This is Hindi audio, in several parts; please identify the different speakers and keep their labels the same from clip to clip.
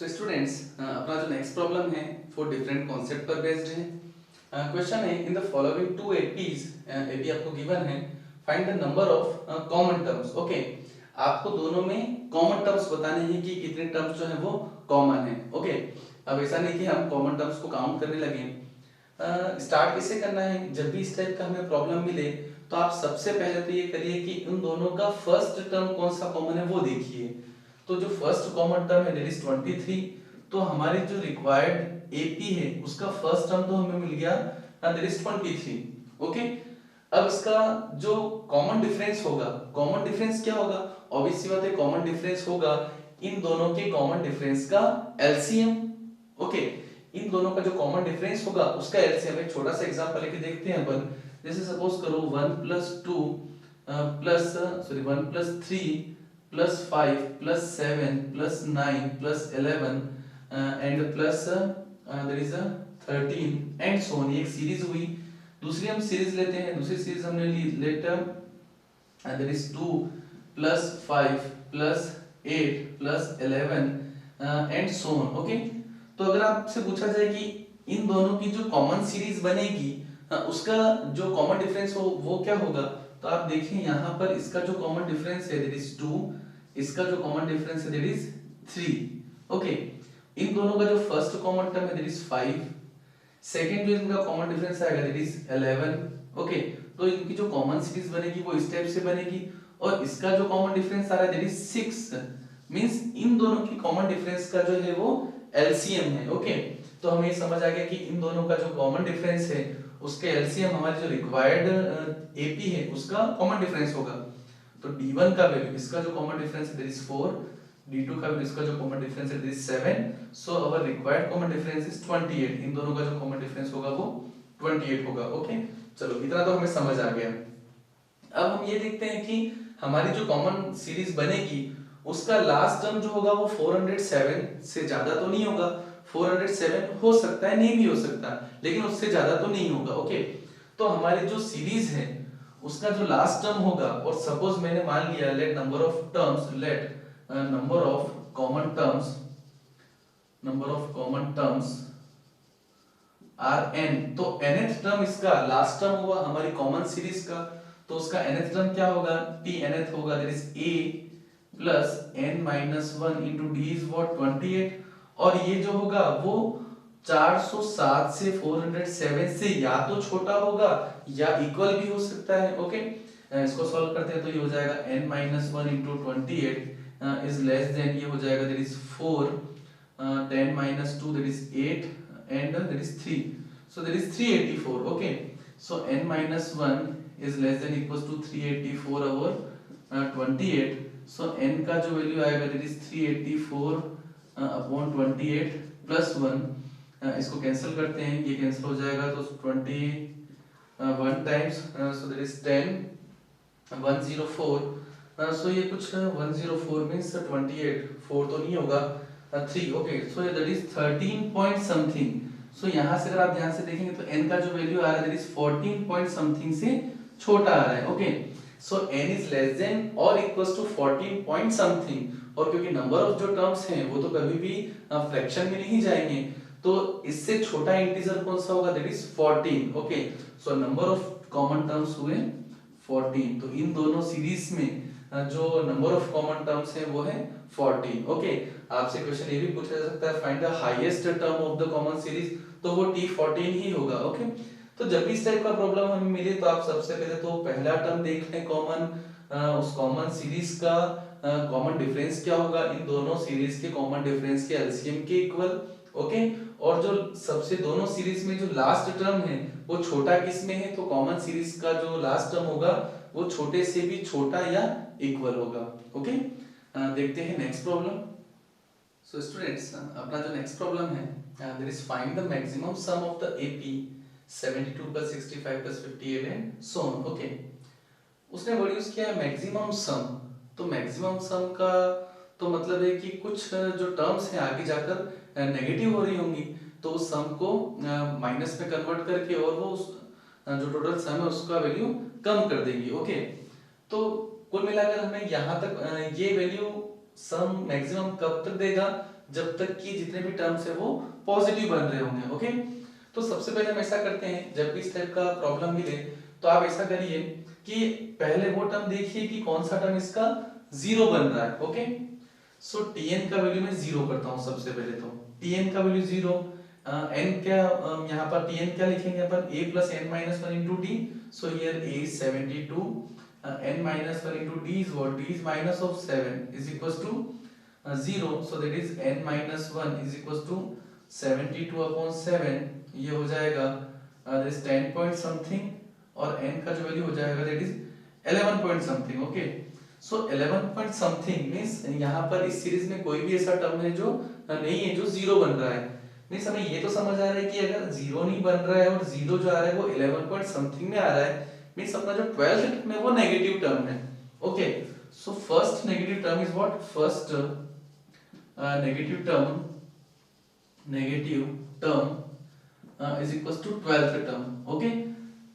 Speaker 1: सो स्टूडेंट्स अपना जो नेक्स्ट प्रॉब्लम है वो डिफरेंट कॉन्सेप्ट पर बेस्ड है। क्वेश्चन है in the following two APs, AP आपको गिवन है, find the number of common terms. Okay, आपको दोनों में कॉमन टर्म्स बताने हैं कि कितने टर्म्स जो है वो कॉमन है। ओके, अब ऐसा नहीं कि हम कॉमन टर्म्स को काउंट करने लगे। स्टार्ट कैसे करना है, जब भी इस टाइप का हमें प्रॉब्लम मिले तो आप सबसे पहले तो ये करिए कि उन दोनों का फर्स्ट टर्म कौन सा कॉमन है वो देखिए। तो जो फर्स्ट कॉमन टर्म है दैट इज 23, तो हमारी जो रिक्वायर्ड एपी है उसका फर्स्ट टर्म तो हमें मिल गया दैट इज 23। ओके, अब इसका जो कॉमन डिफरेंस होगा, कॉमन डिफरेंस क्या होगा, ऑब्वियस सी बात है कॉमन डिफरेंस होगा इन दोनों के कॉमन डिफरेंस का एलसीएम। ओके, इन दोनों का जो कॉमन डिफरेंस होगा उसका एलसीएम। एक छोटा सा एग्जांपल लेके देखते हैं अपन। जैसे सपोज करो 1 + 2 plus 1 + 3 + 5 + 7 + 9 + 11 and plus there is 13 and so on. ये एक सीरीज हुई। दूसरी हम सीरीज लेते हैं, दूसरी सीरीज हमने ली later that is 2 + 5 + 8 + 11 and so on. Okay, तो अगर आपसे पूछा जाए कि इन दोनों की जो कॉमन सीरीज बनेगी उसका जो कॉमन डिफरेंस हो वो क्या होगा, तो आप देखिए यहाँ पर इसका जो कॉमन डिफरेंस है दैट इज 2, इसका जो कॉमन डिफरेंस है दैट इज 3। ओके, इन दोनों का जो फर्स्ट कॉमन टर्म है दैट इज 5, सेकंड जो इनका कॉमन डिफरेंस आएगा दैट इज 11। ओके, तो इनकी जो कॉमन सीरीज बनेगी वो इस टाइप से बनेगी, और इसका जो कॉमन डिफरेंस आ रहा है दैट इज 6, मींस इन दोनों की कॉमन डिफरेंस का जो है वो एलसीएम है। ओके, तो हमें ये समझ आ गया कि इन दोनों का जो कॉमन डिफरेंस है उसके एलसीएम हमारी जो रिक्वायर्ड एपी है उसका कॉमन डिफरेंस होगा। तो d1 का वैल्यू, इसका जो कॉमन डिफरेंस है दैट इज 4, d2 का वैल्यू, इसका जो कॉमन डिफरेंस है that is 7, so our required common difference is 28। इन दोनों का जो कॉमन डिफरेंस होगा वो 28 होगा। ओके, चलो इतना तो हमें समझ आ गया। अब हम ये देखते हैं कि हमारी जो कॉमन सीरीज बनेगी उसका लास्ट टर्म जो होगा वो 407 से ज्यादा तो नहीं होगा। 407 हो सकता है, नहीं भी हो सकता, लेकिन उससे ज्यादा तो नहीं होगा। ओके, तो हमारी जो सीरीज है उसका जो लास्ट टर्म होगा, और सपोज मैंने मान लिया let number of terms, let number of common terms, number of common terms are n, तो nth टर्म इसका लास्ट टर्म हुआ हमारी कॉमन सीरीज का, तो उसका nth टर्म क्या होगा, t nth होगा that is a plus n minus 1 into d is what 28, और ये जो होगा वो 407 से 407 से या तो छोटा होगा या इक्वल भी हो सकता है। ओके, इसको सॉल्व करते हैं तो ये हो जाएगा n minus 1 into 28 is less than, ये हो जाएगा that is 4, 10 minus 2 that is 8 and there is 3, so there is 384. Okay, so n minus 1 is less than equals to 384 over 28, so n का जो वैल्यू आएगा that is 384 upon 28 plus 1, इसको कैंसिल करते हैं, ये कैंसिल हो जाएगा तो 21 times, so there is 10 104, so ये कुछ 104 means 28, 4 तो नहीं होगा, 3। Okay, so that is 13 point something. So यहाँ से अगर आप ध्यान से देखेंगे तो n का जो वैल्यू आ रहा है दैट इज 14 पॉइंट समथिंग से छोटा आ रहा है। Okay, so n is less than और इक्वल्स टू 14 पॉइंट समथिंग, और क्योंकि नंबर ऑफ जो टर्म्स हैं वो तो कभी भी फ्रैक्शन में नहीं जाएंगे, तो इससे छोटा इंटीजर कौन सा होगा that is 14। Okay, so number of common terms हुए 14, तो इन दोनों सीरीज में जो नंबर ऑफ कॉमन टर्म्स है वो है 14। ओके, आपसे क्वेश्चन ये भी पूछा जा सकता है find the highest term of the common series, तो वो t14 ही होगा। ओके, तो जब भी इस टाइप का प्रॉब्लम हमें मिले तो आप सबसे पहले तो पहला टर्म देख लें कॉमन, उस कॉमन सीरीज का कॉमन डिफरेंस क्या होगा, इन दोनों सीरीज के कॉमन डिफरेंस के एलसीएम के इक्वल। ओके, और जो सबसे दोनों सीरीज में जो लास्ट टर्म है वो छोटा किस में है, तो कॉमन सीरीज का जो लास्ट टर्म होगा वो छोटे से भी छोटा या इक्वल होगा। ओके, देखते हैं नेक्स्ट प्रॉब्लम। सो स्टूडेंट्स, अपना जो नेक्स्ट प्रॉब्लम है there is find the maximum sum of the AP 72 + 65 + 58 and so on. Okay, उसने वर्ड यूज किया है मैक्सिमम सम, तो मैक्सिमम सम का तो मतलब है कि कुछ जो टर्म्स हैं आगे जाकर नेगेटिव हो रही होंगी, तो उस सम को माइनस में कन्वर्ट करके और वो उस जो टोटल सम है उसका वैल्यू कम कर देंगी। ओके, तो कुल मिलाकर हमें यहाँ तक ये वैल्यू सम मैक्सिमम कब तक देगा, जब तक कि जितने भी टर्म्स है वो पॉजिटिव बन रहे होंगे। ओके, तो सबसे पहले हम ऐसा करते हैं, जब भी इस टाइप का प्रॉब्लम मिले तो आप ऐसा करिए कि पहले वो टर्म देखिए कि कौन सा टर्म इसका जीरो बन रहा है। ओके, सो tn का वैल्यू मैं जीरो करता हूं सबसे पहले। तो tn का वैल्यू जीरो, n क्या, यहाँ पर tn क्या लिखेंगे अपन, a plus n minus 1 into d, so here a is 72, n minus 1 into d is what, d is minus of 7 is equals to 0, so that is n minus 1 is equals to 72 upon 7, ये हो जाएगा that is 10 point something, और n का जो वैल्यू हो जाएगा that is 11 point something। Okay, so 11 point something means यहाँ पर इस सीरीज में कोई भी ऐसा टर्म है जो नहीं है जो जीरो बन रहा है। मींस हमें ये तो समझ आ रहा है कि अगर जीरो नहीं बन रहा है और जीरो जो आ रहा है वो 11 point something में आ रहा है, मींस अपना जो 12th टर्म है वो नेगेटिव टर्म है। Okay, so first negative term is what, first negative term is equals to 12th term. Okay,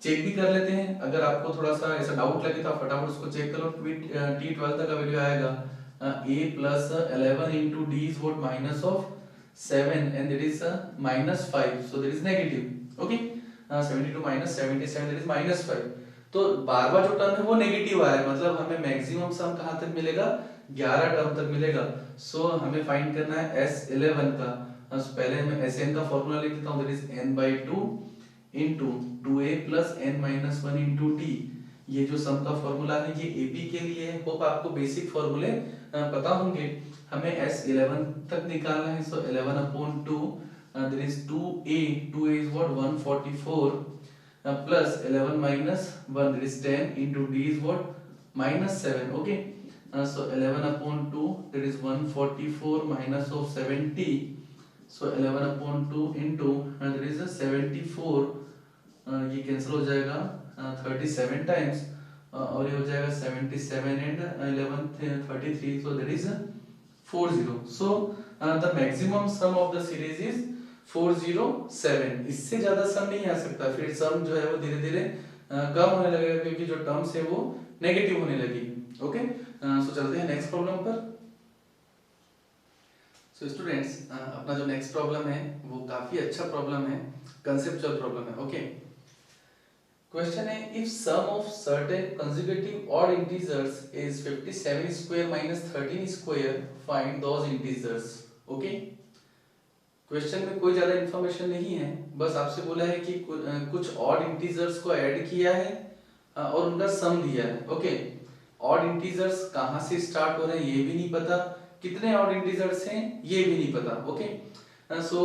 Speaker 1: check भी कर लेते हैं, अगर आपको थोड़ा सा ऐसा डाउट लगे तो आप फटाफट उसको चेक कर लो। t12 का वैल्यू आएगा a plus 11 into d is what, minus of 7 and that is minus 5, so that is negative। okay, 72 minus 77 that is minus 5। तो बार बार जो टर्म है वो नेगेटिव आया है, मतलब हमें मैक्सिमम सम कहाँ तक मिलेगा, 11 टर्म तक मिलेगा। सो हमें फाइंड करना है S11 का। पहले मैं Sn का फॉर्मूला लिख देता हूँ, that is n by 2 into 2a plus n minus 1 into t। ये जो सम का फॉर्मूला है ये AP के लिए है, होप आपको बेसिक फॉर्मूले पता होंगे। हमें S11 तक निकालना है, सो 11 upon 2 there is 2a is what, 144 plus 11 minus 1 that is 10 into d is what, minus 7। okay, so 11 upon 2 that is 144 minus of 70, so 11 upon 2 into that is a 74, ये कैंसिल हो जाएगा 37 टाइम्स, और ये हो जाएगा 77 and 11 33, so that is 40। so the maximum sum of the series is 407। इससे ज्यादा सम नहीं आ सकता, फिर सम जो है वो धीरे धीरे कम होने लगेगा क्योंकि जो टर्म्स है वो नेगेटिव होने लगी। ओके, सो चलते हैं नेक्स्ट प्रॉब्लम पर। सो स्टूडेंट्स, अपना जो नेक्स्ट प्रॉब्लम है वो काफी अच्छा प्रॉब्लम है, कंसेप्चुअल प्रॉब्लम है। ओके, क्वेश्चन है, if sum of certain consecutive odd integers is 57 square minus 13 square, find those integers. Okay, question में कोई ज्यादा इंफॉर्मेशन नहीं है, बस आपसे बोला है कि कुछ ऑड इंटीजर्स को ऐड किया है और उनका सम दिया है। ओके, ऑड इंटीजर्स कहां से स्टार्ट हो रहे हैं ये भी नहीं पता, कितने ऑड इंटीजर्स हैं ये भी नहीं पता। ओके, सो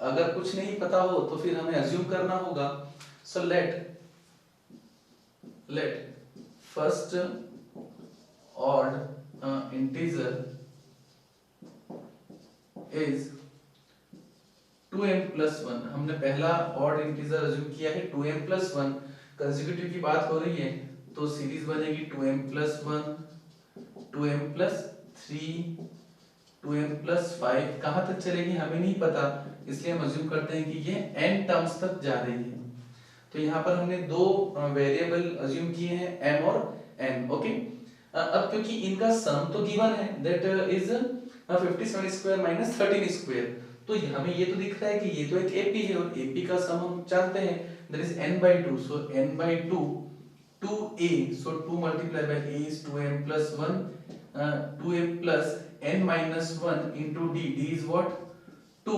Speaker 1: अगर कुछ नहीं पता हो तो फिर हमें अज्यूम करना होगा। So let first odd integer is 2m plus 1। हमने पहला odd integer अज्यूम किया है 2m plus 1। कंसेक्यूटिव की बात हो रही है तो सीरीज बनेगी 2m plus 1, 2m plus 3, 2m plus 5, कहां तक चलेगी हमें नहीं पता, इसलिए हम अज्यूम करते हैं कि ये n टर्म्स तक जा रही है। तो यहाँ पर हमने दो वेरिएबल अज्यूम किए हैं m और n। ओके, अब क्योंकि इनका सम तो गिवन है that is 57 square minus 13 square, तो हमें ये तो दिख रहा है कि ये तो एक AP है और AP का सम हम जानते हैं that is n by 2, so n by 2 2a, so 2 multiplied by a is 2m plus 1, 2a plus n minus 1 into d is what, 2,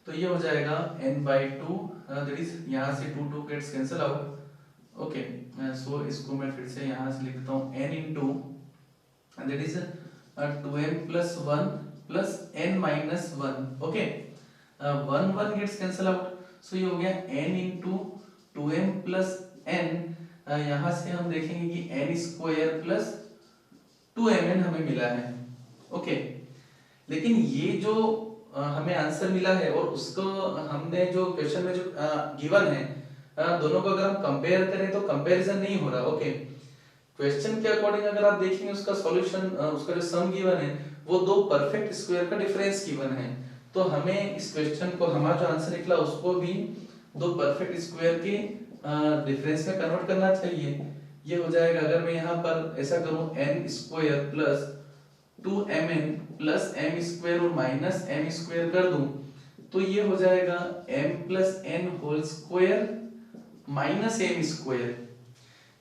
Speaker 1: तो ये हो जाएगा n by 2, that is यहाँ से 2 gets cancel out। ओके, सो इसको मैं फिर से यहाँ से लिख देता हूँ n into that is 2m plus 1 plus n minus 1। Okay, 1 gets cancel out, so ये हो गया n into 2m plus n, यहाँ से हम देखेंगे कि n स्क्वायर प्लस 2mn हमें मिला है। ओके, लेकिन ये जो हमें आंसर मिला है और उसको हमने जो क्वेश्चन में जो गिवन है दोनों को अगर हम कंपेयर करें तो कंपैरिजन नहीं हो रहा। ओके, क्वेश्चन के अकॉर्डिंग अगर आप देखेंगे उसका सॉल्यूशन, उसका जो सम गिवन है वो दो परफेक्ट स्क्वायर का डिफरेंस गिवन है, तो हमें इस क्वेश्चन को हमारा जो आंसर निकला उसको भी दो परफेक्ट स्क्वायर के डिफरेंस में कन्वर्ट करना चाहिए। ये हो जाएगा, अगर मैं यहाँ पर ऐसा करूं n square plus 2mn plus m square और माइनस एम स्क्वायर कर दूं तो ये हो जाएगा m plus n whole square minus m square.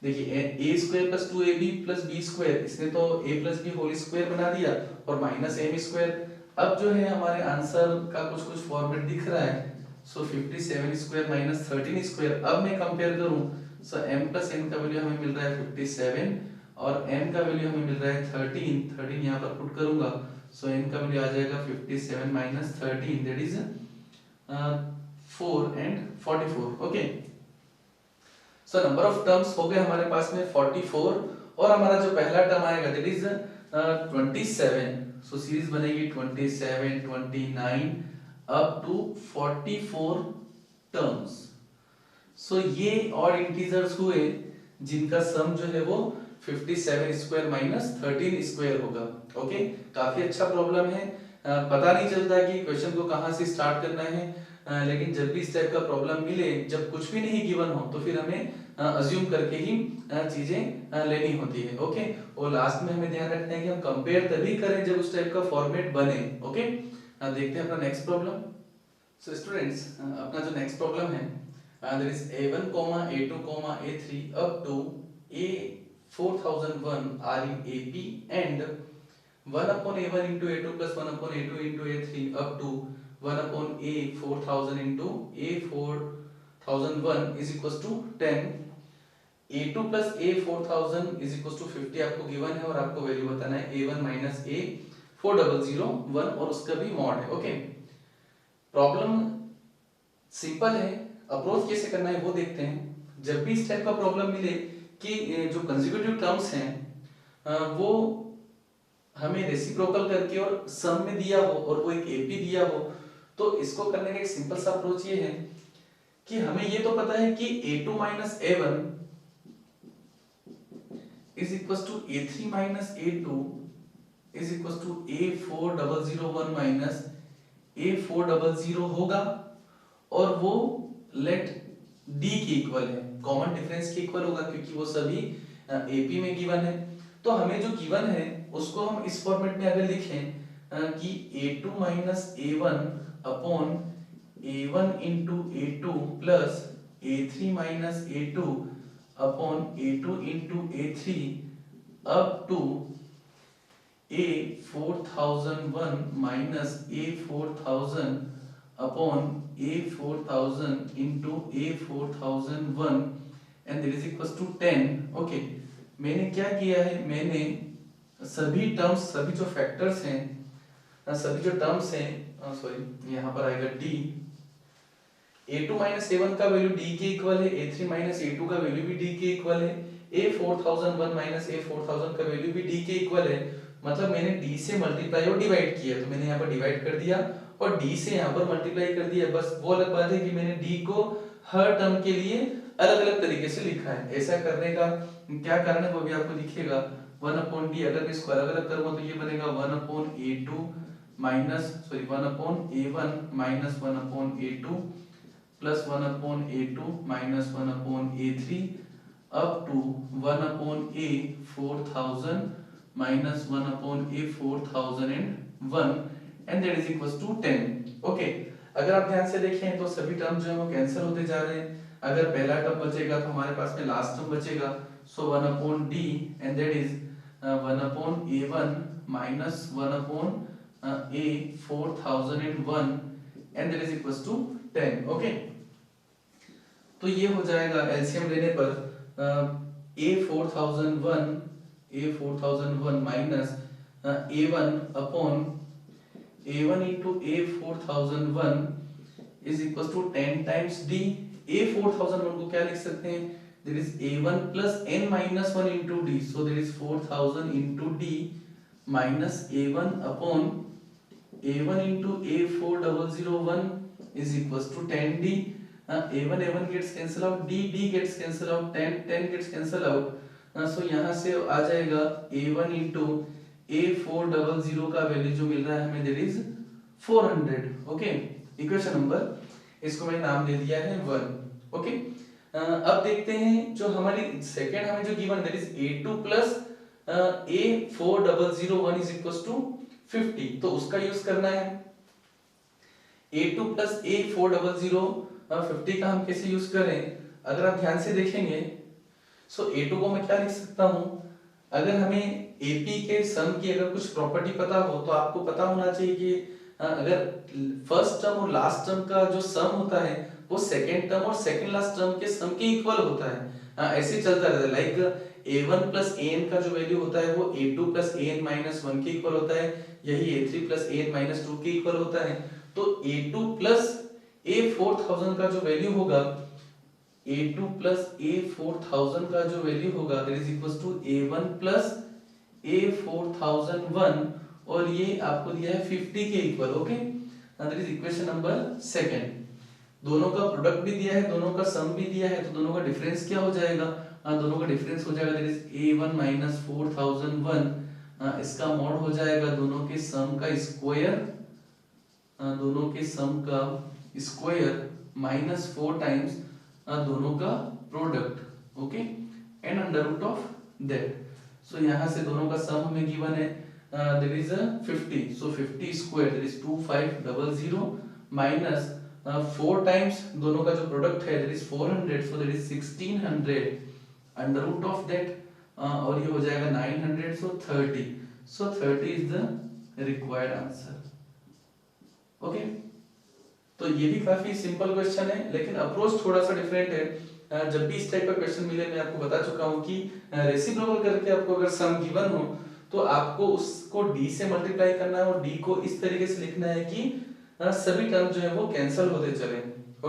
Speaker 1: देखिए a square plus 2ab plus b square, इसने तो a plus b whole square बना दिया और माइनस एम स्क्वायर। अब जो है हमारे आंसर का कुछ कुछ फॉर्मेट दिख रहा है। सो 57 स्क्वायर माइनस 13 स्क्वायर। अब मैं कंपेयर करूं सो m प्लस n का वैल्यू हमें मिल रहा है 57 और n का वैल्यू हमें मिल रहा है 13 यहाँ पर पुट करूंगा। सो n का वैल्यू आ जाएगा 57 minus 13 that is 4 and 44। Okay, so number of terms हो गए हमारे पास में 44 और हमारा जो पहला टर्म आएगा दैट इज 27। सो सीरीज बनेगी 27 29 अप टू 44 टर्म्स। सो ये ऑड इंटीजर्स हुए जिनका सम जो है वो 57 स्क्वायर माइनस 13 स्क्वायर होगा। ओके, काफी अच्छा प्रॉब्लम है। पता नहीं चलता कि क्वेश्चन को कहां से स्टार्ट करना है, लेकिन जब भी इस टाइप का प्रॉब्लम मिले, जब कुछ भी नहीं गिवन हो तो फिर हमें अज्यूम करके ही चीजें लेनी होती है। ओके, और लास्ट में हमें ध्यान रखना है कि हम कंपेयर तभी करें जब उस टाइप का फॉर्मेट बने। ओके, देखते हैं अपना नेक्स्ट प्रॉब्लम। सो स्टूडेंट्स, अपना जो नेक्स्ट प्रॉब्लम है that is a1, a2, a3 up to a4001 are in AP and 1 upon a1 into a2 plus 1 upon a2 into a3 up to 1 upon a4000 into a4001 is equals to 10। a2 plus a4000 is equals to 50 आपको गिवन है और आपको वैल्यू बताना है a1 माइनस a4001 और उसका भी मॉड है। ओके, प्रॉब्लम सिंपल है, अप्रोच कैसे करना है वो देखते हैं। जब भी इस टाइप का प्रॉब्लम मिले कि जो कंसेक्यूटिव टर्म्स हैं वो हमें रेसिप्रोकल करके और सम में दिया हो और वो एक एपी दिया हो, तो इसको करने का एक सिंपल सा अप्रोच ये है कि हमें ये तो पता है कि a2 minus a1 is equals to a3 minus a2 is equals to a4001 minus a400 होगा और वो लेट d के इक्वल है, कॉमन डिफरेंस के इक्वल होगा क्योंकि वो सभी AP में गिवन है। तो हमें जो गिवन है उसको हम इस फॉर्मेट में अगर लिखें कि a2 minus a1 upon a1 into a2 plus a3 minus a2 upon a2 into a3 up to a4001 minus a4000 upon a4000 into a4001 and that is equals to 10। Okay, मैंने क्या किया है, मैंने सभी टर्म्स, सभी जो फैक्टर्स हैं, सभी जो टर्म्स हैं, सॉरी यहाँ पर आएगा d, a2 माइनस a1 का वैल्यू d के इक्वल है, a3 माइनस a2 का वैल्यू भी d के इक्वल है, a4001 माइनस a4000 का वैल्यू भी d के इक्वल है। मतलब मैंने d से मल्टीप्लाई और डिवाइड किया, तो मैंने यहाँ पर डिवाइड कर दिया और d से यहाँ पर मल्टीप्लाई कर दिया। बस वो अलग बात है कि मैंने d को हर टर्म के लिए अलग अलग तरीके से लिखा है। ऐसा करने का क्या कारण है वो भी आपको दिखेगा। 1 अपॉन d अगर मैं इसको अलग अलग करूंगा तो ये बनेगा 1 upon a2 minus 1 upon a1 minus 1 upon a2 plus 1 upon a2 minus 1 upon a3 up to 1 upon a4000 minus 1 upon a4001 and that is equals to 10। Okay, अगर आप ध्यान से देखें तो सभी टर्म जो है वो कैंसिल होते जा रहे हैं। अगर पहला टर्म बचेगा तो हमारे पास में लास्ट टर्म बचेगा, so 1 upon d and that is 1 upon a1 minus 1 upon a4001 and that is equals to 10। Okay, तो ये हो जाएगा एलसीएम लेने पर a4001 minus a1 upon a1 into a4001 is equals to 10 times d। a4001 को क्या लिख सकते हैं, there is a1 plus n minus 1 into d, so there is 4000 into d minus a1 upon a1 into a4001 is equals to 10d। a1 gets cancel out, d gets cancel out, 10 gets cancel out, so यहाँ से आ जाएगा a1 into a400 का वैल्यू जो मिल रहा है हमें that is 400। Okay, equation number, इसको मैंने नाम दे दिया है 1। ओके, अब देखते हैं जो हमारी सेकंड हमें जो given that is a2 plus A4001 is equal to 50, तो उसका यूज करना है। A2 प्लस A400 50 का हम कैसे यूज करें, अगर आप ध्यान से देखेंगे सो A2 को मैं क्या लिख सकता हूं, अगर हमें AP के सम की अगर कुछ प्रॉपर्टी पता हो तो आपको पता होना चाहिए कि अगर फर्स्ट टर्म और लास्ट टर्म का जो सम होता है वो सेकेंड टर्म और सेकेंड लास्ट टर्म के सम के इक्वल होता है। ऐसे चलता रहता है, लाइक A1 प्लस AN का जो वैल्यू होता है वो A2 प्लस AN माइनस 1 के इक्वल होता है, यही A3 प्लस AN माइनस 2 के इक्वल होता है। तो A2 प्लस A4000 का जो वैल्यू होगा, A2 प्लस A4000 का जो वैल्यू होगा that is equal to A1 plus A4001, और ये आपको दिया है 50 के equal. Okay, that is equation number second. दोनों का प्रोडक्ट भी दिया है, दोनों का सम भी दिया है, तो दोनों का डिफरेंस क्या हो जाएगा, दोनों का डिफरेंस हो जाएगा दैट इज A1 माइनस 4001, इसका मॉड हो जाएगा दोनों के सम का स्क्वायर, दोनों के सम का स्क्वायर माइनस 4 टाइम्स दोनों का product. Okay, and under root of that. So यहां से दोनों का सम हमें गिवन है that is 50, so 50 square that is 2500 minus 4 times दोनों का जो प्रोडक्ट है that is 400, so that is 1600 under root of that, और ये हो जाएगा 900, so 30, so 30 is the required answer. Okay, तो ये भी काफी सिंपल क्वेश्चन है, लेकिन अप्रोच थोड़ा सा डिफरेंट है। जब भी इस टाइप का क्वेश्चन मिले, मैं आपको बता चुका हूं कि रेसिप्रोकल करके आपको अगर सम गिवन हो तो आपको उसको d से मल्टीप्लाई करना है और d को इस तरीके से लिखना है कि सभी टर्म जो है वो कैंसिल होते चले।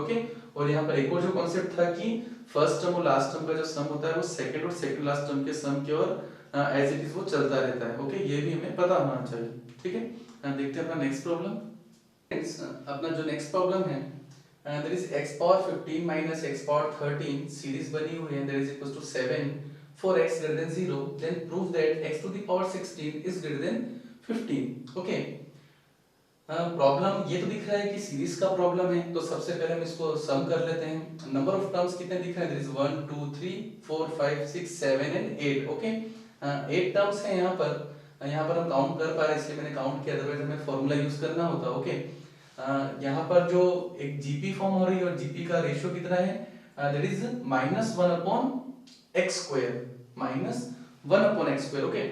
Speaker 1: ओके, और यहाँ पर एक और जो कॉन्सेप्ट था कि फर्स्ट टर्म और लास्ट टर्म का जो सम होता है वो सेकंड और सेकंड लास्ट टर्म के सम की ओर एज इट इज वो चलता रहता है। ओके, ये भी हमें पता होना चाहिए। ठीक है, देखते हैं अपना नेक्स्ट प्रॉब्लम। अपना जो नेक्स्ट प्रॉब्लम है there is x power 15 minus x power 13 series बनी हुई है, that is equals to 7 for x greater than 0, then prove that x to the power 16 is greater than 15। Okay, problem ये तो दिख रहा है कि सीरीज का प्रॉब्लम है, तो सबसे पहले हम इसको सम कर लेते हैं। नंबर ऑफ टर्म्स कितने दिख रहे हैं, there is 1 2 3 4 5 6 7 and 8। Okay, 8 terms हैं यहाँ पर हम काउंट कर पा रहे हैं इसलिए मैंने काउंट किया, अदरवाइज हमें फॉर्मूला यूज करना होता। ओके, यहाँ पर जो एक जीपी फॉर्म हो रही है और जीपी का रेशियो कितना है, that is -1 upon x square, -1 upon x square. Okay,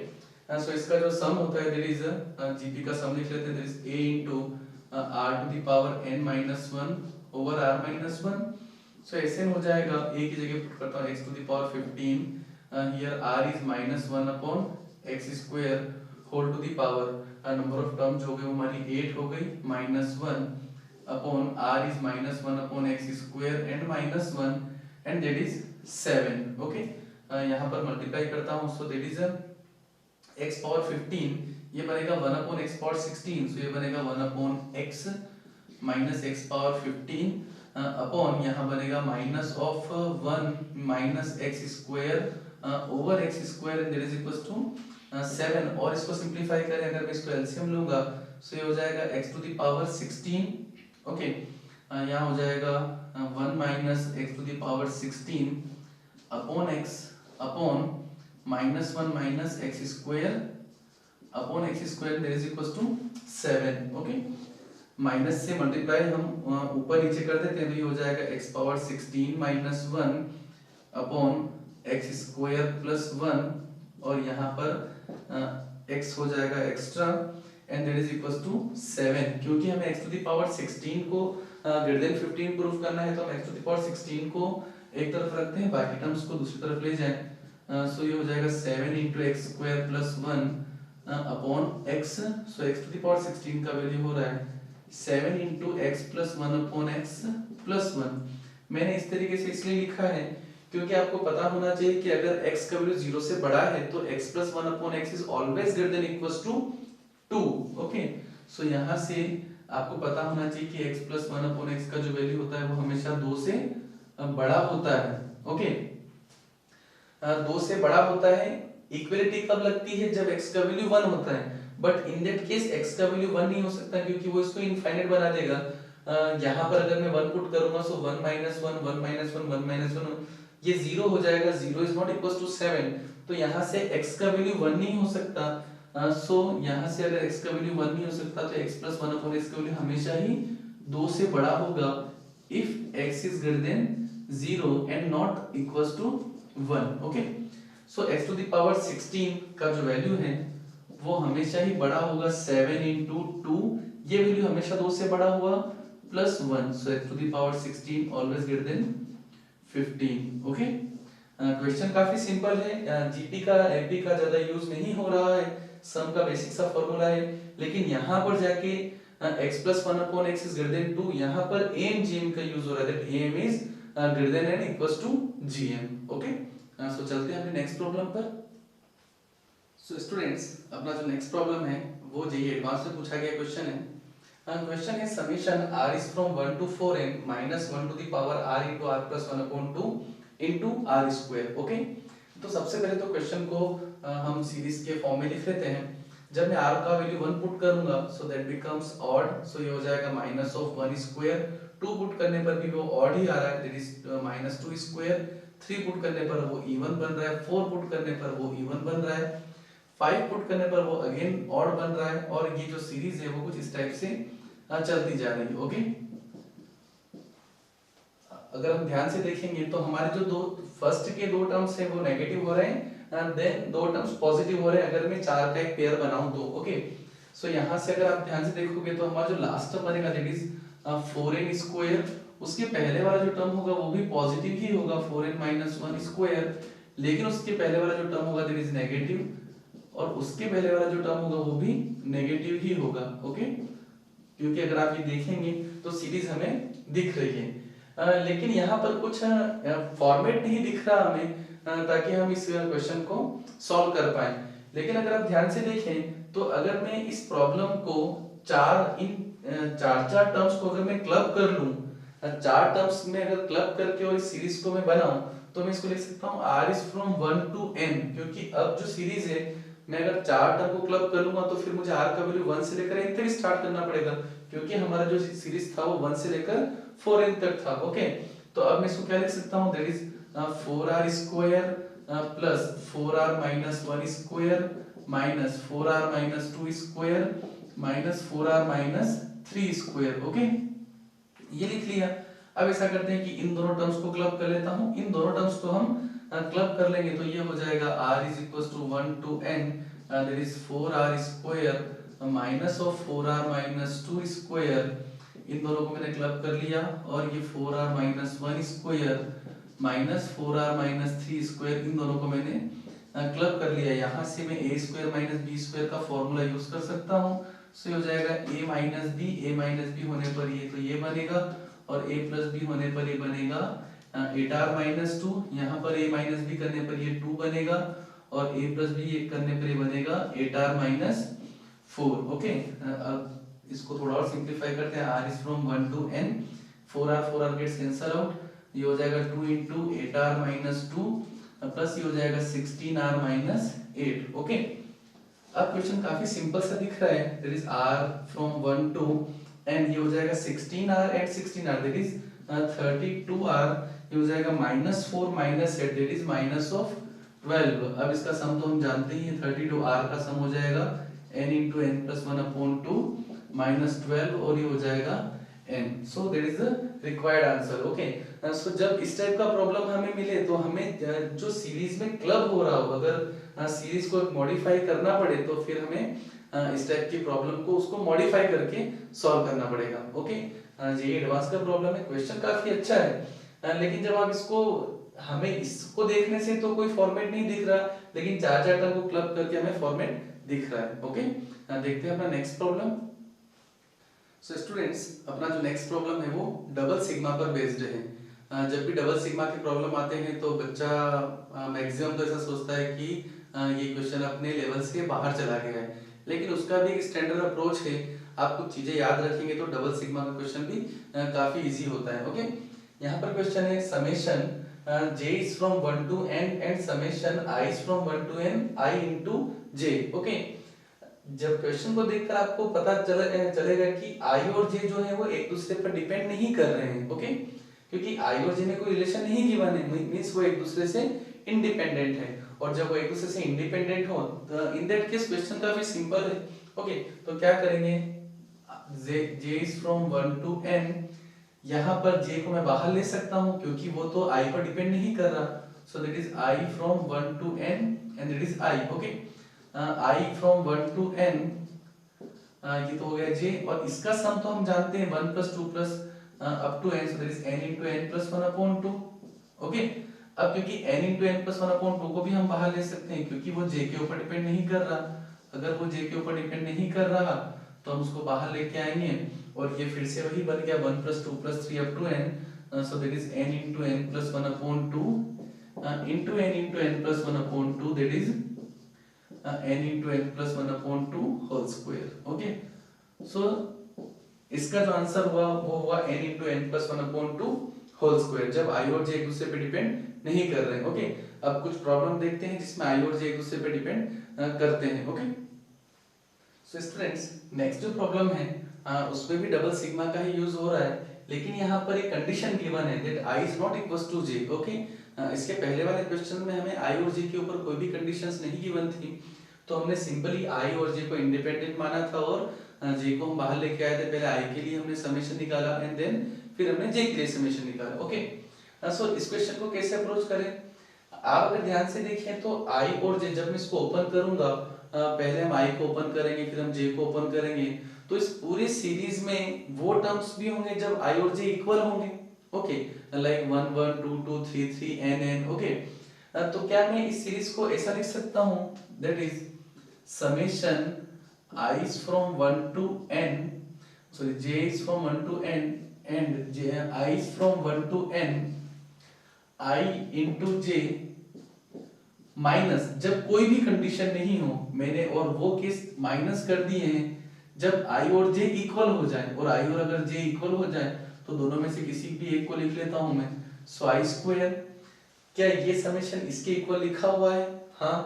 Speaker 1: so इसका जो सम होता है दैट इज जीपी का सम लिख लेते हैं, that is a into r to the power n minus 1 over r minus 1। So ऐसे हो जाएगा, a की जगह पुट करता हूं x to the power 15, here r is -1 upon x square whole to the power, number of term जो हो गई वो हमारी 8 हो गई, -1 अपॉन r is -1 upon x square and -1 and that is 7। Okay, यहाँ पर मल्टीप्लाई करता हूँ, so that is x power 15, ये बनेगा 1 अपॉन x पावर 16, सो ये बनेगा 1 upon x minus x power 15 upon यहाँ बनेगा minus of 1 minus x square over x square and that is equals to 7, और इसको सिंपलीफाई करें अगर मैं इसको एलसीएम लूंगा सो ये हो जाएगा x to the power 16। Okay, यहाँ हो जाएगा 1 minus x to the power 16 upon x upon -1 minus x square upon x square that is equals to 7। Okay, minus से मल्टीप्लाई हम ऊपर नीचे कर देते हैं, तो ये हो जाएगा x power 16 minus 1 upon x square plus 1, और यहाँ पर x हो जाएगा extra and that is equals to 7। क्योंकि हमें x टू द पावर 16 को ग्रेटर देन 15 प्रूफ करना है, तो हम x टू द पावर 16 को एक तरफ रखते हैं, बाकी टर्म्स को दूसरी तरफ ले जाएं। सो ये हो जाएगा 7 into X square plus 1 upon x। So x to the power 16 का वैल्यू हो रहा है 7 into X plus 1 upon X plus 1। मैंने इस तरीके से इसलिए लिखा है क्योंकि आपको पता होना चाहिए कि अगर x का वैल्यू 0 से बड़ा है तो x plus 1 upon x is always greater than equals to 2। Okay, so यहाँ से आपको पता होना चाहिए कि x प्लस 1 अपॉन x का जो वैल्यू होता है वो हमेशा 2 से बड़ा होता है। ओके, 2 से बड़ा होता है। इक्वलिटी कब लगती है, जब x का वैल्यू 1 होता है, but in that case x का वैल्यू 1 नहीं हो सकता क्योंकि वो इसको इनफाइनाइट बना देगा। यहाँ पर अगर मैं 1 पुट करूंगा सो 1 - 1 1 - 1 1 - 1 ये 0 हो जाएगा, 0 इज नॉट इक्वल्स टू 7, तो यहाँ से x का वैल्यू 1 नहीं हो सकता। सो यहाँ से अगर x का वैल्यू 1 नहीं हो सकता तो x प्लस 1 अपॉन x का वैल्यू हमेशा ही 2 से बड़ा होगा if x is greater than 0 and not equals to 1। Okay, so x to the power 16 का जो वैल्यू है वो हमेशा ही बड़ा होगा 7 इंटू 2, ये वैल्यू हमेशा 2 से बड़ा हुआ plus 1, so x to the power 16 always greater than 15। Okay, question काफी सिंपल है, जीपी का एमपी का ज्यादा यूज नहीं हो रहा है, सम का बेसिक सा फॉर्मूला है, लेकिन यहाँ पर जाके x plus 1 upon x is greater then 2, यहाँ पर am gm का यूज हो रहा है, that am is greater than and equals to gm। Okay, so चलते हैं अपने नेक्स्ट प्रॉब्लम पर। सो स्टूडेंट्स, अपना जो नेक्स्ट प्रॉब्लम है वो जेईई एडवांस में पूछा गया क्वेश्चन है। क्वेश्चन है summation r is from 1 to 4n minus 1 to the power r into r plus 1 upon 2 into r square। Okay, तो सबसे पहले तो क्वेश्चन को हम सीरीज के फॉर्म में लिख लेते हैं। जब मैं r का वैल्यू 1 पुट करूंगा सो दैट बिकम्स ऑड, सो ये हो जाएगा माइनस ऑफ 1 स्क्वायर, 2 पुट करने पर भी वो ऑड ही आ रहा है, that is minus 2 square, 3 put करने पर वो इवन बन रहा है, 4 पुट करने पर वो इवन बन रहा है, 5 पुट करने पर वो अगेन ऑड बन रहा है, और ये जो सीरीज है वो कुछ इस टाइप से चलती जा रही है। ओके, अगर हम ध्यान से देखेंगे तो हमारे जो दो फर्स्ट के दो टर्म्स हैं वो नेगेटिव हो रहे हैं एंड देन दो टर्म्स पॉजिटिव हो रहे हैं अगर मैं 4 का एक पेयर बनाऊं तो। ओके, सो यहाँ से अगर आप ध्यान से देखोगे तो हमारा जो लास्ट टर्म बनेगा दैट इज 4n स्क्वायर, उसके पहले वाला जो टर्म होगा वो भी पॉजिटिव ही होगा 4n माइनस 1 स्क्वायर, लेकिन उसके पहले वाला जो टर्म होगा दैट इज नेगेटिव, और उसके पहले वाला जो टर्म होगा वो भी नेगेटिव ही होगा। ओके, क्योंकि अगर आप ये देखेंगे तो सीरीज हमें दिख रही है, लेकिन यहाँ पर कुछ फॉर्मेट नहीं दिख रहा हमें ताकि हम इस क्वेश्चन को सॉल्व कर पाए। लेकिन अगर आप ध्यान से देखें तो अगर मैं इस प्रॉब्लम को चार टर्म्स को अगर मैं क्लब कर लूं, 4 टर्म्स में अगर क्लब करके और इस सीरीज को मैं बनाऊं तो मैं इसको लिख सकता हूं r is from 1 to n, क्योंकि अब जो सीरीज है मैं अगर 4 टर्म को क्लब कर लूंगा तो फिर मुझे r का वैल्यू 1 से लेकर n तक स्टार्ट करना पड़ेगा, क्योंकि हमारा जो सीरीज था वो 1 से लेकर 4n तक था। ओके, तो अब मैं इसको क्या लिख सकता हूं, that is 4r square plus 4r minus 1 square minus 4r minus 2 square minus 4r minus 3 square. Okay, ये लिख लिया। अब ऐसा करते हैं कि इन दोनों टर्म्स को क्लब कर लेता हूं, इन दोनों टर्म्स को हम क्लब कर लेंगे तो ये हो जाएगा r is equals to 1 to n, there is 4r square minus of 4r minus 2 square, इन दोनों को मैंने क्लब कर लिया, और ये 4r minus 1 square minus 4r minus 3 square इन दोनों को मैंने क्लब कर लिया। यहाँ से मैं a square minus b square का फॉर्मूला यूज कर सकता हूँ, सो ये हो जाएगा a minus b होने पर ये तो ये बनेगा, और a plus b होने पर ये बनेगा 8r minus 2, यहाँ पर a minus b करने पर ये 2 बनेगा, और a plus b करने पर ये बनेगा 8r minus 4। ओके, अब इसको थोड़ा और सिंप्लीफाई करते हैं, r is from 1 to n, 4r gets cancel out, ये हो जाएगा 2 into 8r minus 2 प्लस ये हो जाएगा 16r minus 8। ओके, अब क्वेश्चन काफी सिंपल सा दिख रहा है, that is r from 1 to n, ये हो जाएगा 16r and 16r, that is 32r, ये हो जाएगा -4 minus 8, that is minus of 12। अब इसका सम तो हम जानते ही हैं, 32r का सम हो जाएगा n into n plus 1 upon 2 minus 12, और ये हो जाएगा n, so that is the required answer। Okay, so जब इस टाइप का प्रॉब्लम हमें मिले तो हमें जो सीरीज में क्लब हो रहा हो, अगर सीरीज को मॉडिफाई करना पड़े तो फिर हमें इस टाइप की प्रॉब्लम को उसको मॉडिफाई करके सॉल्व करना पड़ेगा। ओके, ये एडवांस का प्रॉब्लम है, क्वेश्चन काफी अच्छा है, लेकिन जब आप इसको हमें इसको देखने से तो कोई फॉर्मेट नहीं दिख रहा, लेकिन 4 टर्म को क्लब करके हमें फॉर्मेट दिख रहा है। ओके, देखते हैं अपना नेक्स्ट प्रॉब्लम। सो स्टूडेंट्स, अपना जो नेक्स्ट प्रॉब्लम है वो डबल सिग्मा पर बेस्ड है। जब भी डबल सिग्मा के प्रॉब्लम आते हैं तो बच्चा मैक्सिमम तो ऐसा सोचता है कि ये क्वेश्चन अपने लेवल से बाहर चला गया है, लेकिन उसका भी एक स्टैंडर्ड अप्रोच है। आप कुछ चीजें याद रखेंगे तो डबल सिग्मा का क्वेश्चन भी काफी इजी होता है। ओके, यहाँ पर क्वेश्चन है summation j is from 1 to n and summation i is from 1 to n I into j। Okay, जब क्वेश्चन को देखकर आपको पता चलेगा कि i और j जो है वो एक दूसरे पर डिपेंड नहीं कर रहे हैं। ओके, क्योंकि i और j में कोई रिलेशन नहीं गिवन है, मींस वो एक दूसरे से इंडिपेंडेंट है, और जब वो एक दूसरे से इंडिपेंडेंट हो, इन दैट केस क्वेश्चन काफी सिंपल है। ओके, तो क्या करेंगे, j is from 1 to n, यहाँ पर j को मैं बाहर ले सकता हूँ क्योंकि वो तो i पर डिपेंड नहीं कर रहा, so that is i from 1 to n and that is i। Okay, i from 1 to n, ये तो हो गया j, और इसका सम तो हम जानते हैं 1 plus 2 plus up to n, so that is n into n plus 1 upon 2। Okay, अब क्योंकि n into n plus 1 upon 2 को भी हम बाहर ले सकते हैं क्योंकि वो j के ऊपर डिपेंड नहीं कर रहा। अगर वो j के ऊपर डिपेंड नहीं कर रहा तो हम उसको बाहर लेके आएंगे और ये फिर से वही बन गया 1 plus 2 plus 3 up to n, so that is n into n plus 1 upon 2 into n into n plus 1 upon 2, that is n into n plus 1 upon 2 whole square। Okay, so इसका जो आंसर हुआ वो हुआ n into n plus 1 upon 2 whole square, जब i और j एक दूसरे पे डिपेंड नहीं कर रहे हैं। ओके, अब कुछ प्रॉब्लम देखते हैं जिसमें i और j एक दूसरे पे डिपेंड करते हैं। ओके, सो स्टूडेंट्स नेक्स्ट जो प्रॉब्लम है उसमें भी डबल सिग्मा का ही यूज हो रहा है, लेकिन यहाँ पर एक कंडीशन गिवन है that i is not equals to j। Okay, इसके पहले वाले क्वेश्चन में हमें i और j के ऊपर कोई भी कंडीशंस नहीं गिवन थी, तो हमने सिंपली i और j को इंडिपेंडेंट माना था और j को हम बाहर लेके आए थे। पहले i के लिए हमने समेशन निकाला एंड देन फिर हमने j के लिए समेशन निकाला। ओके, सो इस क्वेश्चन को कैसे अप्रोच करें, आप अगर ध्यान से देखें तो i और j, जब मैं इसको ओपन करूंगा, पहले हम i को ओपन करेंगे फिर हम j को ओपन करेंगे, तो इस पूरी सीरीज में वो टर्म्स भी होंगे जब i और j इक्वल होंगे। Okay, like 1 1 2 2 3 3 n n। Okay, तो क्या मैं इस सीरीज को ऐसा लिख सकता हूं, that is summation i is from 1 to n, sorry j is from 1 to n and I is from 1 to n, I into j minus, जब कोई भी कंडीशन नहीं हो, मैंने और वो केस माइनस कर दिए हैं जब i और j इक्वल हो जाए, और i और अगर j इक्वल हो जाए तो दोनों में से किसी भी एक को लिख लेता हूं मैं, सो i स्क्वायर। क्या ये समेशन इसके इक्वल लिखा हुआ है? हाँ,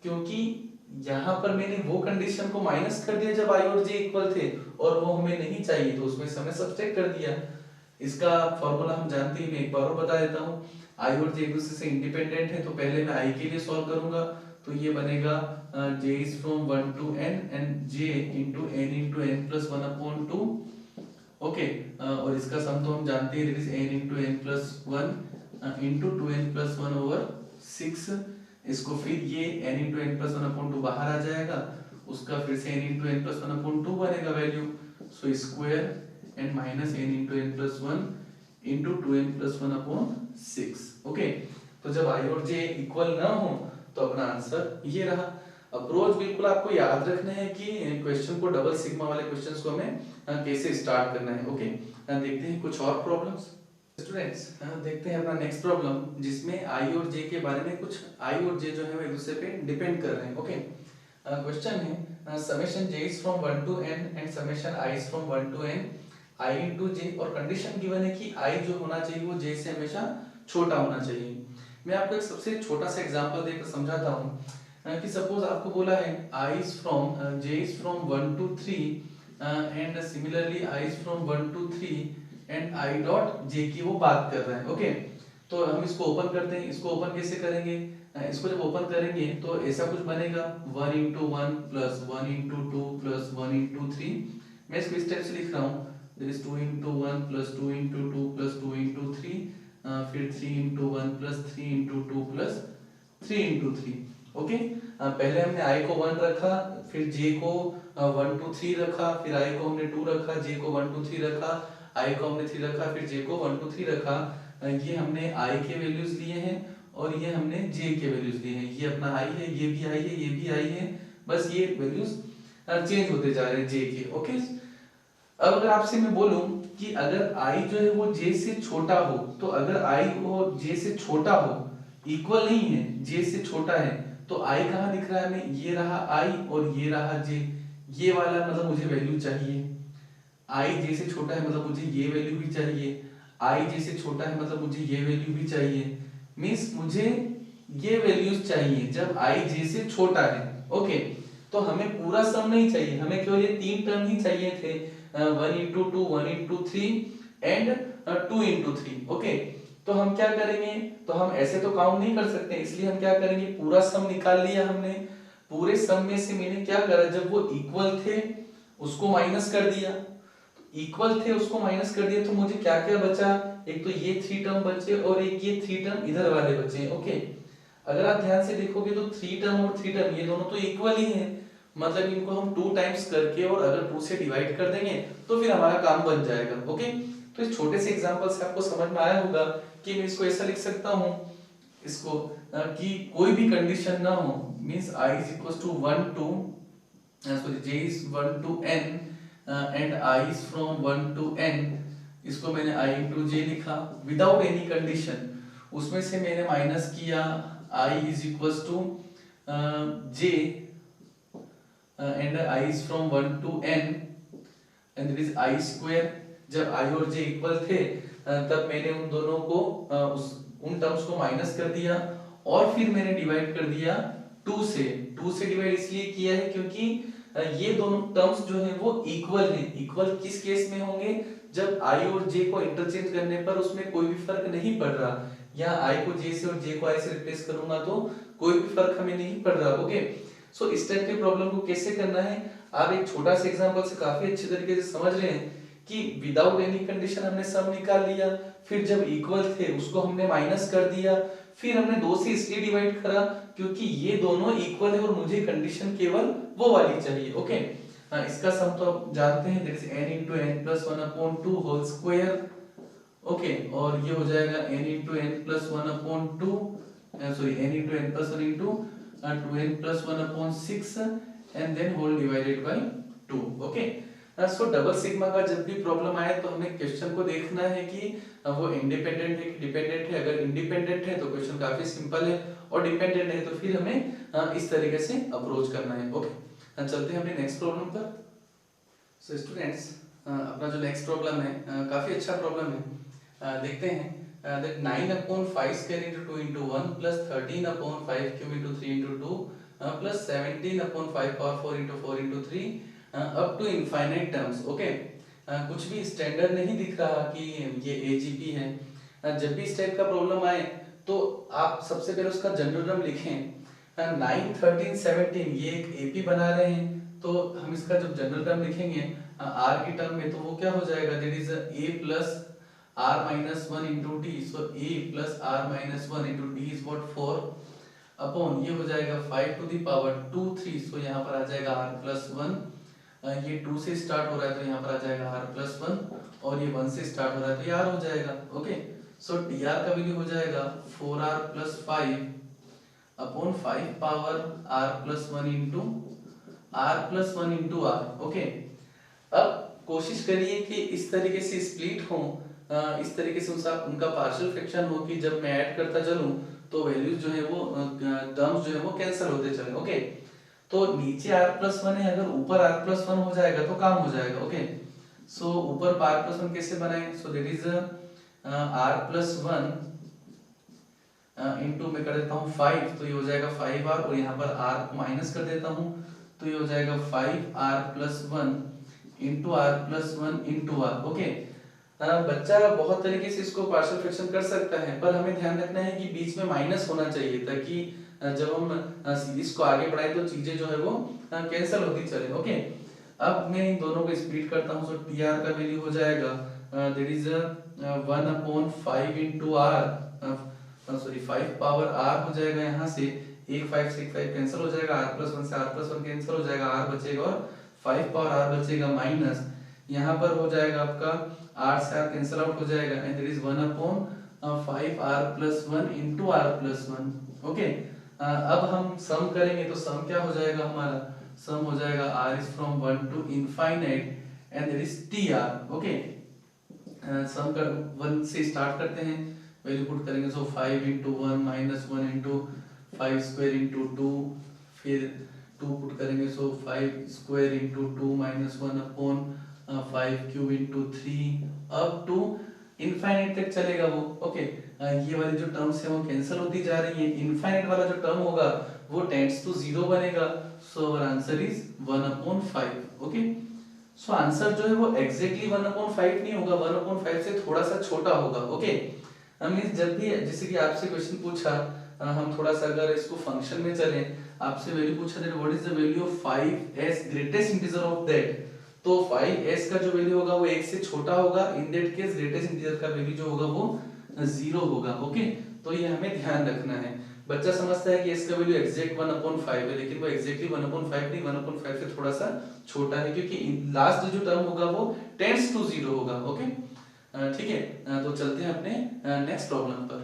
Speaker 1: क्योंकि यहाँ पर मैंने वो कंडीशन को माइनस कर दिया जब i और j इक्वल थे और वो हमें नहीं चाहिए तो उसमें से हमने सब्सट्रैक्ट कर दिया। इसका फॉर्मूला हम जानते हैं, मैं एक बार और बता देता हूँ। i और j एक दूसरे से इंडिपेंडेंट है, तो पहले मैं i के लिए सॉल्व करूंगा, तो ये बनेगा j is from 1 to n and j into n into n plus 1 upon 2। Okay, और इसका सम तो हम जानते हैं, that is n into n plus 1 into 2n plus 1 over 6। इसको फिर ये n into n plus 1 upon 2 बाहर आ जाएगा, उसका फिर से n into n plus 1 upon 2 बनेगा value, so square and minus n into n plus 1 into 2n plus 1 upon 6। Okay, तो जब i और j इक्वल ना हो तो अपना आंसर ये रहा। अप्रोच बिल्कुल आपको याद रखना है कि क्वेश्चन को, डबल सिग्मा वाले क्वेश्चंस को हमें कैसे स्टार्ट करना है। ओके, देखते हैं कुछ और प्रॉब्लम्स। स्टूडेंट्स देखते हैं अपना नेक्स्ट प्रॉब्लम जिसमें i और j के बारे में, कुछ i और j जो है वो एक दूसरे पे डिपेंड कर रहे हैं। ओके, क्वेश्चन है summation j is from 1 to n and summation i is from 1 to n i into j, और कंडीशन गिवन है कि i जो होना चाहिए वो j से हमेशा छोटा होना चाहिए। मैं आपको एक सबसे छोटा सा एग्जांपल देकर समझाता हूँ कि सपोज आपको बोला है i is from j is from 1 to 3 and similarly i is from 1 to 3 and i dot j की वो बात कर रहा है। ओके, तो हम इसको ओपन करते हैं। इसको ओपन कैसे करेंगे, इसको जब ओपन करेंगे तो ऐसा कुछ बनेगा 1 into 1 plus 1 into 2 plus 1 into 3। मैं इसको इस टाइप से लिख रहा हूँ, there is 2 into 1 plus 2 into 2 plus 2 into 3, फिर 3 into 1 plus 3 into 2 plus 3 into 3। Okay, पहले हमने i को 1 रखा, फिर j को 1 to 3 रखा, फिर i को हमने 2 रखा, j को 1 to 3 रखा, i को हमने 3 रखा, फिर j को 1 to 3 रखा। ये हमने i के वैल्यूज लिए हैं और ये हमने j के वैल्यूज लिए हैं। ये अपना i है, ये भी i है, ये भी i है, बस ये वैल्यूज चेंज होते जा रहे हैं j के। ओके, अब अगर आपसे मैं बोलूं कि अगर i जो है वो j से छोटा हो, तो अगर i को j से छोटा हो, इक्वल नहीं है, j से छोटा है, तो i कहाँ दिख रहा है हमें, ये रहा i और ये रहा j, ये वाला मतलब मुझे वैल्यू चाहिए। i j से छोटा है मतलब मुझे ये वैल्यू भी चाहिए, i j से छोटा है मतलब मुझे ये वैल्यू भी चाहिए, मींस मुझे ये वैल्यूज चाहिए जब i j से छोटा है। ओके, तो हमें पूरा सम नहीं चाहिए, हमें केवल ये तीन टर्म ही चाहिए थे, 1 into 2 1 into 3 and 2 into 3। Okay, तो हम क्या करेंगे, तो हम ऐसे तो काउंट नहीं कर सकते, इसलिए हम क्या करेंगे, पूरा सम निकाल लिया हमने। पूरे सम में से मैंने क्या करा, जब वो इक्वल थे उसको माइनस कर दिया, इक्वल थे उसको माइनस कर दिया, तो मुझे क्या क्या बचा, एक तो ये 3 टर्म बचे और एक ये 3 टर्म इधर वाले बचे। ओके, अगर आप ध्यान से देखोगे तो 3 टर्म और 3 टर्म ये दोनों तो इक्वल ही हैं, मतलब इनको हम 2 टाइम्स करके और अगर 2 से डिवाइड कर देंगे तो फिर हमारा काम बन जाएगा। ओके, तो इस छोटे से एग्जांपल से आपको समझ में आया होगा कि मैं इसको ऐसा लिख सकता हूं, इसको कि कोई भी कंडीशन ना हो, means i is equals to 1 to j is 1 to n and I is from 1 to n, इसको मैंने i into j लिखा विदाउट एनी कंडीशन, उसमें से मैंने माइनस किया i is equals to j and I is from 1 to n and there is I square। जब i और j इक्वल थे तब मैंने उन दोनों को उन टर्म्स को माइनस कर दिया और फिर मैंने डिवाइड कर दिया 2 से। 2 से डिवाइड इसलिए किया है क्योंकि ये दोनों टर्म्स जो है वो इक्वल हैं। इक्वल किस केस में होंगे, जब i और j को इंटरचेंज करने पर उसमें कोई भी फर्क नहीं पड़ रहा, यहाँ i को j से और j को i से रिप्लेस करूंगा तो कोई भी फर्क हमें नहीं पड़ रहा। ओके, सो इस टाइप के प्रॉब्लम को कैसे करना है, आप एक छोटा सा एग्जांपल से काफी अच्छे तरीके से समझ रहे हैं कि विदाउट एनी कंडीशन हमने सम निकाल लिया, फिर जब इक्वल थे उसको हमने माइनस कर दिया, फिर हमने 2 से इसलिए डिवाइड करा क्योंकि ये दोनों इक्वल है और मुझे कंडीशन केवल वो वाली चाहिए। ओके, इसका सम तो आप जानते हैं, that is n into n plus 1 upon 2 whole square. Okay, और ये हो जाएगा n into n plus 1 upon 2 n into n plus 1 into 2n plus 1 upon 6 and then whole divided by 2। Okay, so double sigma का जब भी प्रॉब्लम आए तो हमें क्वेश्चन को देखना है कि वो इंडिपेंडेंट है कि डिपेंडेंट है। अगर इंडिपेंडेंट है तो क्वेश्चन काफी सिंपल है और डिपेंडेंट है तो फिर हमें इस तरीके से अप्रोच करना है। ओके, चलते हैं अपने नेक्स्ट प्रॉब्लम पर। सो स्टूडेंट्स, अपना जो नेक्स्ट प्रॉब्लम है काफी अच्छा प्रॉब्लम है। देखते हैं that 9 upon 5 square into 2 into 1 plus 13 upon 5 cube into 3 into 2 plus 17 upon 5 power 4 into 4 into 3 up to infinite terms. Okay, कुछ भी स्टैंडर्ड नहीं दिख रहा कि ये एजीपी है। जब भी इस टाइप का प्रॉब्लम आए तो आप सबसे पहले उसका जनरल टर्म लिखें। 9 13 17 ये एक एपी बना रहे हैं तो हम इसका जब जनरल टर्म लिखेंगे आर की टर्म में तो वो क्या हो जाएगा, that is a plus r minus 1 into D. So a plus r minus 1 into D is what 4 upon ये हो जाएगा 5 टू द पावर 2 3। सो यहाँ पर आ जाएगा r प्लस 1, ये 2 से स्टार्ट हो रहा है तो यहाँ पर आ जाएगा r प्लस 1 और ये 1 से स्टार्ट हो रहा है तो ये r हो जाएगा। ओके, सो dr का वैल्यू हो जाएगा 4r plus 5 upon 5 power r plus 1 into r। Okay, अब कोशिश करिए कि इस तरीके से स्प्लिट हो, इस तरीके से उनका पार्शियल फ्रैक्शन हो कि जब मैं ऐड करता चलूं तो वैल्यूज जो है वो टर्म्स जो है वो कैंसिल होते चले। ओके, तो नीचे r प्लस 1 है, अगर ऊपर r प्लस 1 हो जाएगा तो काम हो जाएगा। ओके, सो ऊपर r प्लस 1 कैसे बनाएं, सो that is r plus 1 into मैं कर देता हूं 5 तो ये हो जाएगा 5r और यहाँ पर r को माइनस कर देता हूं तो ये हो जाएगा 5r plus 1 into r plus 1 into r। Okay, बच्चा बहुत तरीके से इसको पार्शियल फ्रैक्शन कर सकता है पर हमें ध्यान रखना है कि बीच में माइनस होना चाहिए ताकि जब हम सीरीज को आगे बढ़ाएं तो चीजें जो है वो कैंसिल होती चले। ओके, अब मैं इन दोनों को स्प्लिट करता हूं, सो टी आर का वैल्यू हो जाएगा that is 1 upon 5 into R, sorry 5 power R हो जाएगा, यहाँ से 1 5 से 5 कैंसिल हो जाएगा, r प्लस 1 से r प्लस 1 कैंसिल हो जाएगा, r बचेगा और 5 पावर r बचेगा माइनस, यहाँ पर हो जाएगा आपका r से r कैंसिल आउट हो जाएगा and that is 1 upon 5r plus 1 into r plus 1। Okay, अब हम सम करेंगे तो सम क्या हो जाएगा, हमारा सम हो जाएगा r is from 1 to infinite and that is tr। Okay, sum कर 1 से स्टार्ट करते हैं, वैल्यू पुट करेंगे, सो 5 into 1 minus 1 into 5 square into 2, फिर 2 पुट करेंगे, सो 5 square into 2 minus 1 upon 5 cube into 3 up to infinite तक चलेगा वो। ओके, ये वाली जो टर्म्स है वो कैंसिल होती जा रही है, इनफाइनाइट वाला जो टर्म होगा वो टेंड्स टू 0 बनेगा, so our answer is 1 upon 5। Okay, so answer जो है वो एग्जैक्टली 1 upon 5 नहीं होगा, 1 upon 5 से थोड़ा सा छोटा होगा। ओके, मीन्स जब भी जैसे कि आपसे क्वेश्चन पूछा, हम थोड़ा सा अगर इसको फंक्शन में चले, आपसे वैल्यू पूछा that what is the value of 5s greatest integer of that, तो 5s का जो वैल्यू होगा वो 1 से छोटा होगा, इन दैट केस ग्रेटेस्ट इंटीजर का वैल्यू जो होगा वो 0 होगा। ओके, तो ये हमें ध्यान रखना है। बच्चा समझता है कि s का वैल्यू एग्जैक्ट 1/5 है, लेकिन वो एग्जैक्टली 1/5 नहीं, 1/5 से थोड़ा सा छोटा है, क्योंकि लास्ट जो टर्म होगा वो टेंड्स टू 0 होगा। ओके, ठीक है, तो चलते हैं अपने नेक्स्ट प्रॉब्लम पर।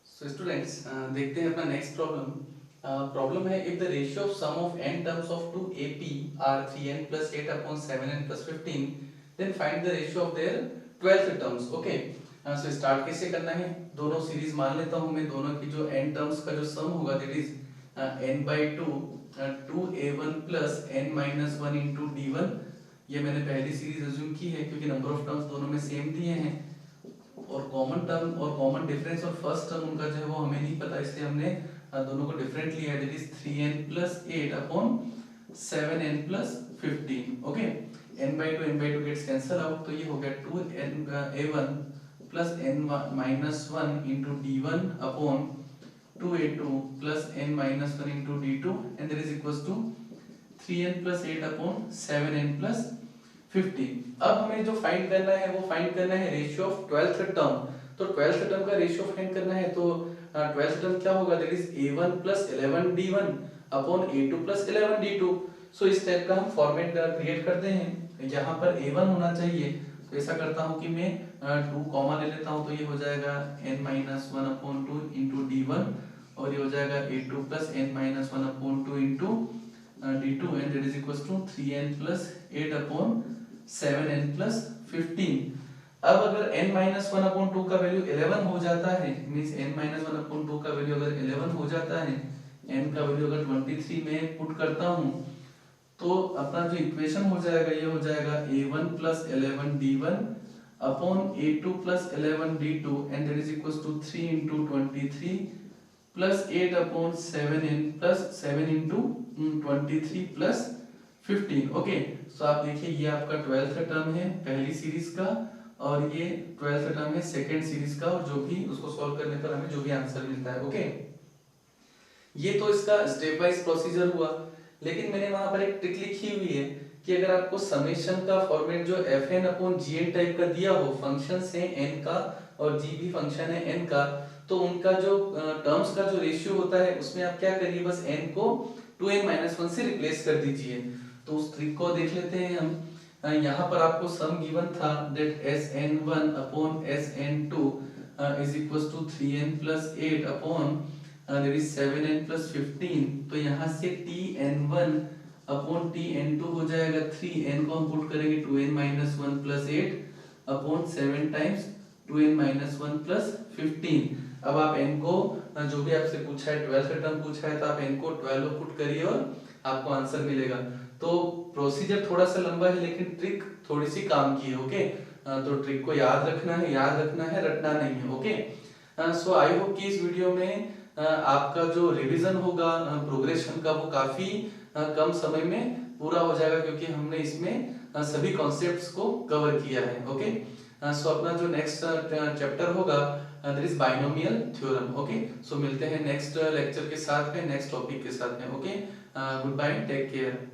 Speaker 1: सो स्टूडेंट्स, देखते हैं अपना नेक्स्ट प्रॉब्लम। प्रॉब्लम है if the ratio of sum of n terms of two AP are 3n + 8 upon 7n + 15, then find the ratio of their 12th terms. Okay, so start कैसे करना है, दोनों सीरीज मान लेता हूं मैं, दोनों की जो n टर्म्स का जो सम होगा that is n/2 2a1 + n-1 into d1। ये मैंने पहली सीरीज अज्यूम की है क्योंकि नंबर ऑफ टर्म्स दोनों में सेम दिए हैं, और कॉमन टर्म और कॉमन डिफरेंस और फर्स्ट टर्म उनका जो है वो हमें नहीं पता, इसलिए हमने दोनों को डिफरेंट लिया है, that is 3n + 8 upon 7n + 15। Okay, n/2 gets cancel out, तो ये हो गया 2a1 + n-1 into d1 upon 2a2 + n-1 into d2, and that is equals to 3n + 8 upon 7n + 15। अब हमें जो फाइंड करना है वो फाइंड करना है रेशियो ऑफ 12th टर्म। तो 12th टर्म का रेशियो फाइंड करना है, तो 12th टर्म क्या होगा, that is a1 + 11d1 upon a2 + 11d2। सो इस टाइप का हम फॉर्मेट क्रिएट करते हैं। यहाँ पर a1 होना चाहिए, तो ऐसा करता हूँ कि मैं 2 कॉमा ले लेता हूँ, तो ये हो जाएगा n-1/2 into d1, और ये हो जाएगा a2 + n-1/2 into d2, and that is equals to 3n + 8 upon 7n + 15। अब अगर n-1/2 का वैल्यू 11 हो जाता है, मींस n-1/2 का वैल्यू अगर 11 हो जाता है, n का वैल्यू अगर 23 में पुट करता हूं, तो अपना जो इक्वेशन हो जाएगा ये हो जाएगा a1 + 11d1 upon a2 + 11d2, and that is equals to 3 into 23 plus 8 upon 7n plus 7 into 23 plus 15। Okay, सो आप देखिए ये आपका 12th टर्म है पहली सीरीज का, और ये 12th टर्म है सेकंड सीरीज का, और जो भी उसको सॉल्व करने पर हमें जो भी आंसर मिलता है। ओके, ये तो इसका स्टेप वाइज प्रोसीजर हुआ, लेकिन मैंने वहां पर एक ट्रिक लिखी हुई है कि अगर आपको समेशन का फॉर्मेट जो fn/gn टाइप का दिया हो, फंक्शन है n का और g भी फंक्शन है n का, तो उनका जो टर्म्स का जो रेशियो होता है उसमें आप क्या करिए, बस n को 2n-1 से रिप्लेस कर दीजिए। तो उस ट्रिक को देख लेते हैं हम। यहाँ पर आपको सम गिवन था that sn1 upon sn2 is equals to 3n + 8 upon there is 7n + 15। तो यहाँ से tn1 upon tn2 हो जाएगा 3n को हम पुट करेंगे 2n-1 + 8 upon 7 times 2n-1 + 15। अब आप n को जो भी आपसे पूछा है 12th टर्म पूछा है, तो आप n को 12 पुट करिए और आपको आंसर मिलेगा। तो प्रोसीजर थोड़ा सा लंबा है, लेकिन ट्रिक थोड़ी सी काम की है। ओके, तो ट्रिक को याद रखना है, रटना नहीं है। ओके, सो आई होप कि इस वीडियो में आपका जो रिवीजन होगा प्रोग्रेशन का वो काफी कम समय में पूरा हो जाएगा, क्योंकि हमने इसमें सभी कॉन्सेप्ट्स को कवर किया है। ओके, सो अपना जो नेक्स्ट चैप्टर होगा that is binomial theorem. Okay, so मिलते हैं नेक्स्ट लेक्चर के साथ में, नेक्स्ट टॉपिक के साथ में। Okay, goodbye, take care.